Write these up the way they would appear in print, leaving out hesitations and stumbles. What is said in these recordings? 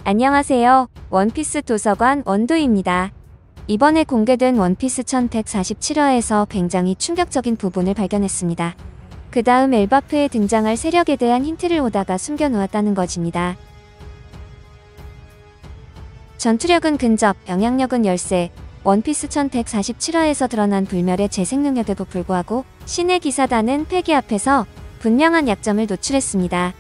안녕하세요. 원피스 도서관 원도입니다. 이번에 공개된 원피스 1147화에서 굉장히 충격적인 부분을 발견했습니다. 그 다음 엘바프에 등장할 세력에 대한 힌트를 오다가 숨겨놓았다는 것입니다. 전투력은 근접, 영향력은 열세. 원피스 1147화에서 드러난 불멸의 재생 능력에도 불구하고 신의 기사단은 패기 앞에서 분명한 약점을 노출했습니다.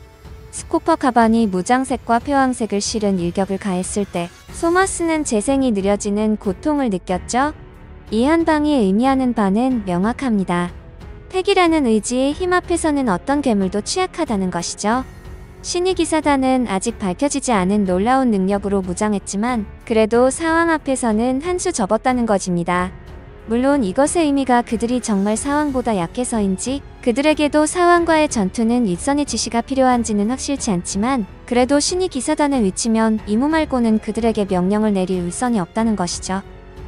스코퍼 가반이 무장색과 폐왕색을 실은 일격을 가했을 때 소머스는 재생이 느려지는 고통을 느꼈죠. 이 한 방이 의미하는 바는 명확합니다. 패기라는 의지의 힘 앞에서는 어떤 괴물도 취약하다는 것이죠. 신의 기사단은 아직 밝혀지지 않은 놀라운 능력으로 무장했지만 그래도 사왕 앞에서는 한 수 접었다는 것입니다. 물론 이것의 의미가 그들이 정말 사왕보다 약해서인지 그들에게도 사왕과의 전투는 일선의 지시가 필요한지는 확실치 않지만 그래도 신의 기사단의 위치면 이무 말고는 그들에게 명령을 내릴 일선이 없다는 것이죠.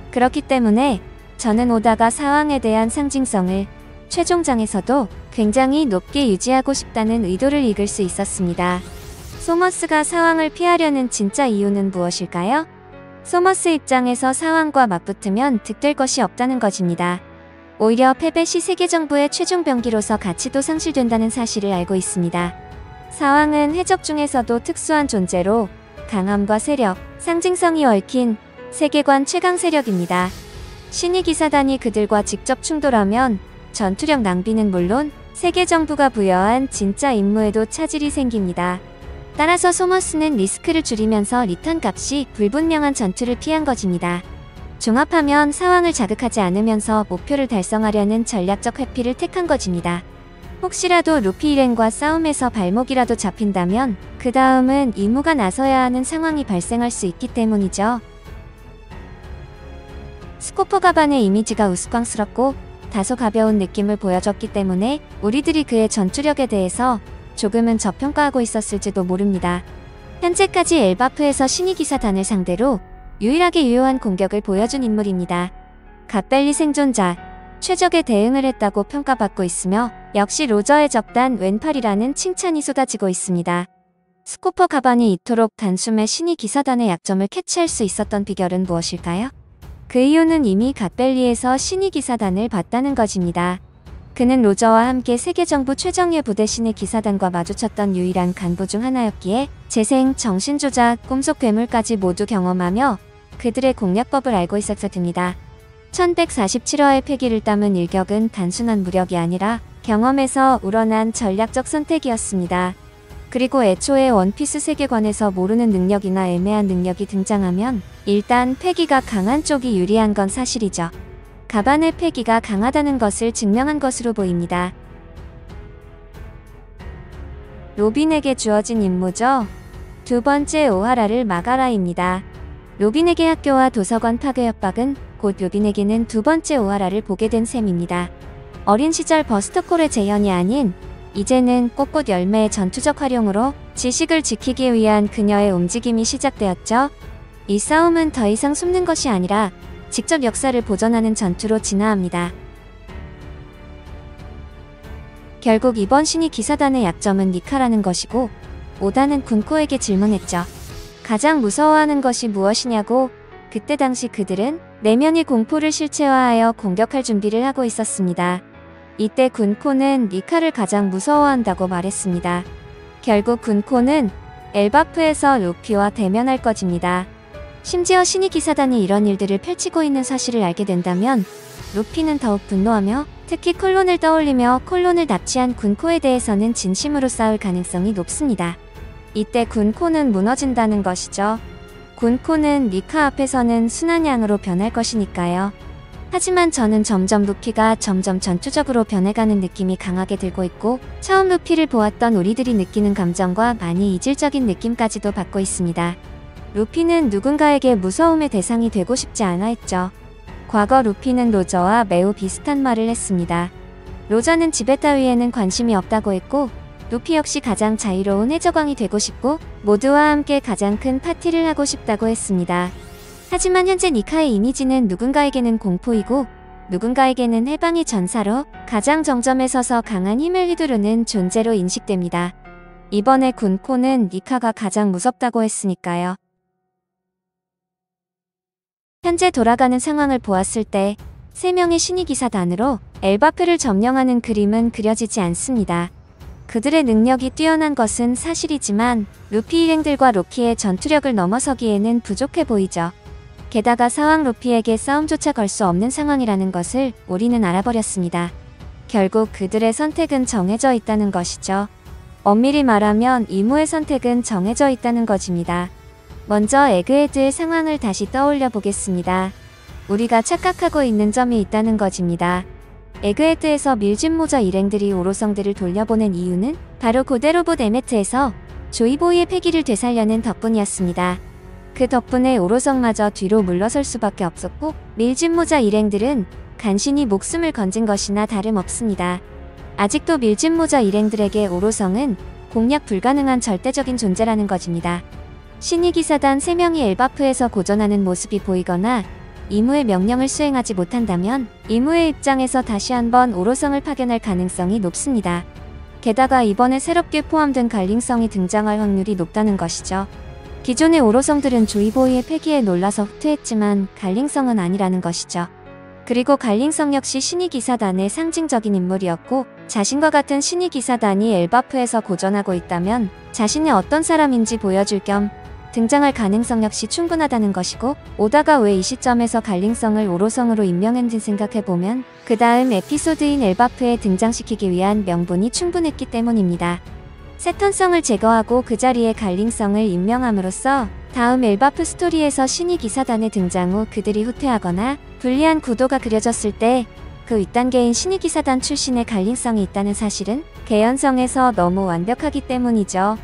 그렇기 때문에 저는 오다가 사왕에 대한 상징성을 최종장에서도 굉장히 높게 유지하고 싶다는 의도를 읽을 수 있었습니다. 소머스가 사왕을 피하려는 진짜 이유는 무엇일까요? 소머스 입장에서 사왕과 맞붙으면 득될 것이 없다는 것입니다. 오히려 패배 시 세계정부의 최종 병기로서 가치도 상실된다는 사실을 알고 있습니다. 사왕은 해적 중에서도 특수한 존재로 강함과 세력, 상징성이 얽힌 세계관 최강 세력입니다. 신의 기사단이 그들과 직접 충돌하면 전투력 낭비는 물론 세계정부가 부여한 진짜 임무에도 차질이 생깁니다. 따라서 소머스는 리스크를 줄이면서 리턴 값이 불분명한 전투를 피한 것입니다. 종합하면 사왕을 자극하지 않으면서 목표를 달성하려는 전략적 회피를 택한 것입니다. 혹시라도 루피 일행과 싸움에서 발목이라도 잡힌다면 그 다음은 이무가 나서야 하는 상황이 발생할 수 있기 때문이죠. 스코퍼 가반의 이미지가 우스꽝스럽고 다소 가벼운 느낌을 보여줬기 때문에 우리들이 그의 전투력에 대해서 조금은 저평가하고 있었을지도 모릅니다. 현재까지 엘바프에서 신의 기사단을 상대로 유일하게 유효한 공격을 보여준 인물입니다. 갓벨리 생존자, 최적의 대응을 했다고 평가받고 있으며 역시 로저의 적단 왼팔이라는 칭찬이 쏟아지고 있습니다. 스코퍼 가반이 이토록 단숨에 신의 기사단의 약점을 캐치할 수 있었던 비결은 무엇일까요? 그 이유는 이미 갓벨리에서 신의 기사단을 봤다는 것입니다. 그는 로저와 함께 세계정부 최정예 부대 신의 기사단과 마주쳤던 유일한 간부 중 하나였기에 재생, 정신조작, 꿈속 괴물까지 모두 경험하며 그들의 공략법을 알고 있었을 겁니다. 1147화의 패기를 담은 일격은 단순한 무력이 아니라 경험에서 우러난 전략적 선택이었습니다. 그리고 애초에 원피스 세계관에서 모르는 능력이나 애매한 능력이 등장하면 일단 패기가 강한 쪽이 유리한 건 사실이죠. 가반의 패기가 강하다는 것을 증명한 것으로 보입니다. 로빈에게 주어진 임무죠. 두 번째 오하라를 막아라입니다. 로빈에게 학교와 도서관 파괴 협박은 곧 로빈에게는 두 번째 오하라를 보게 된 셈입니다. 어린 시절 버스터콜의 재현이 아닌 이제는 꽃꽃 열매의 전투적 활용으로 지식을 지키기 위한 그녀의 움직임이 시작되었죠. 이 싸움은 더 이상 숨는 것이 아니라 직접 역사를 보존하는 전투로 진화합니다. 결국 이번 신의 기사단의 약점은 니카라는 것이고 오다는 군코에게 질문했죠. 가장 무서워하는 것이 무엇이냐고. 그때 당시 그들은 내면의 공포를 실체화하여 공격할 준비를 하고 있었습니다. 이때 군코는 니카를 가장 무서워한다고 말했습니다. 결국 군코는 엘바프에서 루피와 대면할 것입니다. 심지어 신의 기사단이 이런 일들을 펼치고 있는 사실을 알게 된다면 루피는 더욱 분노하며 특히 콜론을 떠올리며 콜론을 납치한 군코에 대해서는 진심으로 싸울 가능성이 높습니다. 이때 군코는 무너진다는 것이죠. 군코는 니카 앞에서는 순한 양으로 변할 것이니까요. 하지만 저는 점점 루피가 점점 전투적으로 변해가는 느낌이 강하게 들고 있고 처음 루피를 보았던 우리들이 느끼는 감정과 많이 이질적인 느낌까지도 받고 있습니다. 루피는 누군가에게 무서움의 대상이 되고 싶지 않아 했죠. 과거 루피는 로저와 매우 비슷한 말을 했습니다. 로저는 지배 따위에는 관심이 없다고 했고 루피 역시 가장 자유로운 해적왕이 되고 싶고 모두와 함께 가장 큰 파티를 하고 싶다고 했습니다. 하지만 현재 니카의 이미지는 누군가에게는 공포이고 누군가에게는 해방의 전사로 가장 정점에 서서 강한 힘을 휘두르는 존재로 인식됩니다. 이번에 군코는 니카가 가장 무섭다고 했으니까요. 현재 돌아가는 상황을 보았을 때 3명의 신이 기사단으로 엘바페를 점령하는 그림은 그려지지 않습니다. 그들의 능력이 뛰어난 것은 사실이지만 루피 일행들과 로키의 전투력을 넘어서기에는 부족해 보이죠. 게다가 사왕 루피에게 싸움조차 걸 수 없는 상황이라는 것을 우리는 알아버렸습니다. 결국 그들의 선택은 정해져 있다는 것이죠. 엄밀히 말하면 이무의 선택은 정해져 있다는 것입니다. 먼저 에그헤드의 상황을 다시 떠올려 보겠습니다. 우리가 착각하고 있는 점이 있다는 것입니다. 에그헤드에서 밀짚모자 일행들이 오로성들을 돌려보낸 이유는 바로 고대 로봇 에메트에서 조이보이의 패기를 되살려낸 덕분이었습니다. 그 덕분에 오로성마저 뒤로 물러설 수밖에 없었고 밀짚모자 일행들은 간신히 목숨을 건진 것이나 다름없습니다. 아직도 밀짚모자 일행들에게 오로성은 공략 불가능한 절대적인 존재라는 것입니다. 신이 기사단 3명이 엘바프에서 고전하는 모습이 보이거나 이무의 명령을 수행하지 못한다면 이무의 입장에서 다시 한번 오로성을 파견할 가능성이 높습니다. 게다가 이번에 새롭게 포함된 갈링성이 등장할 확률이 높다는 것이죠. 기존의 오로성들은 조이보이의 패기에 놀라서 후퇴했지만 갈링성은 아니라는 것이죠. 그리고 갈링성 역시 신이 기사단의 상징적인 인물이었고 자신과 같은 신이 기사단이 엘바프에서 고전하고 있다면 자신이 어떤 사람인지 보여줄 겸 등장할 가능성 역시 충분하다는 것이고 오다가 왜 이 시점에서 갈링성을 오로성으로 임명했는지 생각해보면 그 다음 에피소드인 엘바프에 등장시키기 위한 명분이 충분했기 때문입니다. 세턴성을 제거하고 그 자리에 갈링성을 임명함으로써 다음 엘바프 스토리에서 신이 기사단의 등장 후 그들이 후퇴하거나 불리한 구도가 그려졌을 때 그 윗단계인 신이 기사단 출신의 갈링성이 있다는 사실은 개연성에서 너무 완벽하기 때문이죠.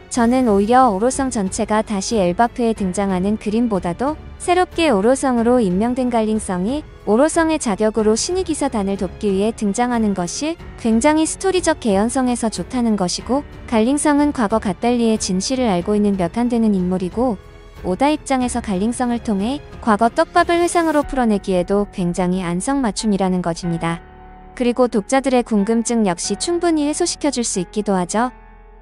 저는 오히려 오로성 전체가 다시 엘바프에 등장하는 그림보다도 새롭게 오로성으로 임명된 갈링성이 오로성의 자격으로 신이 기사단을 돕기 위해 등장하는 것이 굉장히 스토리적 개연성에서 좋다는 것이고 갈링성은 과거 갓벨리의 진실을 알고 있는 몇 안 되는 인물이고 오다 입장에서 갈링성을 통해 과거 떡밥을 회상으로 풀어내기에도 굉장히 안성맞춤이라는 것입니다. 그리고 독자들의 궁금증 역시 충분히 해소시켜줄 수 있기도 하죠.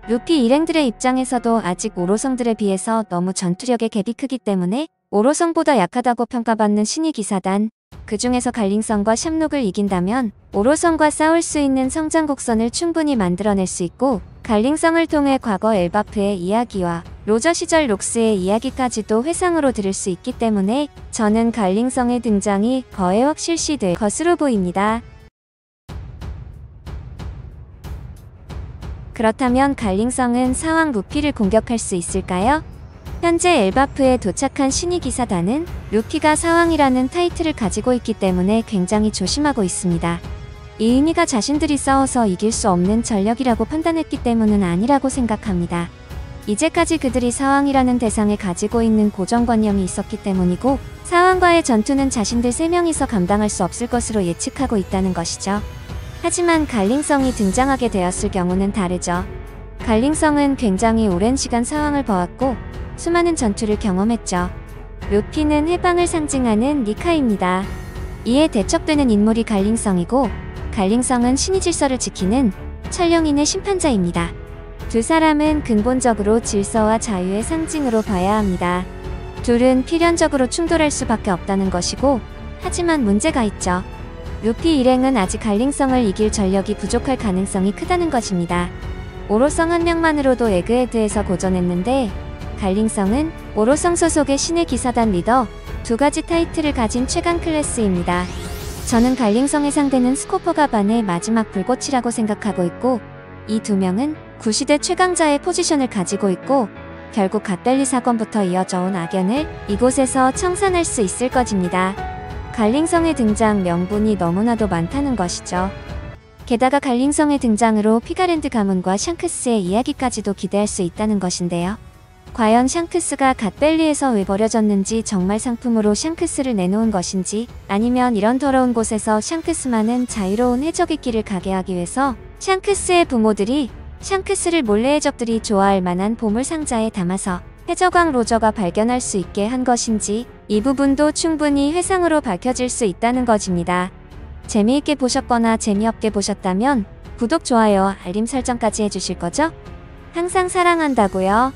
루피 일행들의 입장에서도 아직 오로성들에 비해서 너무 전투력의 갭이 크기 때문에 오로성보다 약하다고 평가받는 신이 기사단, 그 중에서 갈링성과 샴록을 이긴다면 오로성과 싸울 수 있는 성장 곡선을 충분히 만들어낼 수 있고 갈링성을 통해 과거 엘바프의 이야기와 로저 시절 록스의 이야기까지도 회상으로 들을 수 있기 때문에 저는 갈링성의 등장이 거의 확실시될 것으로 보입니다. 그렇다면 갈링성은 사왕 루피를 공격할 수 있을까요? 현재 엘바프에 도착한 신이 기사단은 루피가 사왕이라는 타이틀을 가지고 있기 때문에 굉장히 조심하고 있습니다. 이 의미가 자신들이 싸워서 이길 수 없는 전력이라고 판단했기 때문은 아니라고 생각합니다. 이제까지 그들이 사왕이라는 대상에 가지고 있는 고정관념이 있었기 때문이고 사왕과의 전투는 자신들 3명이서 감당할 수 없을 것으로 예측하고 있다는 것이죠. 하지만 갈링성이 등장하게 되었을 경우는 다르죠. 갈링성은 굉장히 오랜 시간 사왕을 보았고 수많은 전투를 경험했죠. 루피는 해방을 상징하는 니카입니다. 이에 대척되는 인물이 갈링성이고 갈링성은 신의 질서를 지키는 천령인의 심판자입니다. 두 사람은 근본적으로 질서와 자유의 상징으로 봐야 합니다. 둘은 필연적으로 충돌할 수밖에 없다는 것이고 하지만 문제가 있죠. 루피 일행은 아직 갈링성을 이길 전력이 부족할 가능성이 크다는 것입니다. 오로성 한 명만으로도 에그헤드에서 고전했는데 갈링성은 오로성 소속의 신의 기사단 리더, 2가지 타이틀을 가진 최강 클래스입니다. 저는 갈링성의 상대는 스코퍼가반의 마지막 불꽃이라고 생각하고 있고 이 2명은 구시대 최강자의 포지션을 가지고 있고 결국 갓벨리 사건부터 이어져온 악연을 이곳에서 청산할 수 있을 것입니다. 갈링성의 등장 명분이 너무나도 많다는 것이죠. 게다가 갈링성의 등장으로 피가랜드 가문과 샹크스의 이야기까지도 기대할 수 있다는 것인데요. 과연 샹크스가 갓벨리에서 왜 버려졌는지 정말 상품으로 샹크스를 내놓은 것인지 아니면 이런 더러운 곳에서 샹크스만은 자유로운 해적의 길을 가게 하기 위해서 샹크스의 부모들이 샹크스를 몰래 해적들이 좋아할 만한 보물 상자에 담아서 해적왕 로저가 발견할 수 있게 한 것인지 이 부분도 충분히 회상으로 밝혀질 수 있다는 것입니다. 재미있게 보셨거나 재미없게 보셨다면 구독, 좋아요, 알림 설정까지 해주실 거죠? 항상 사랑한다고요.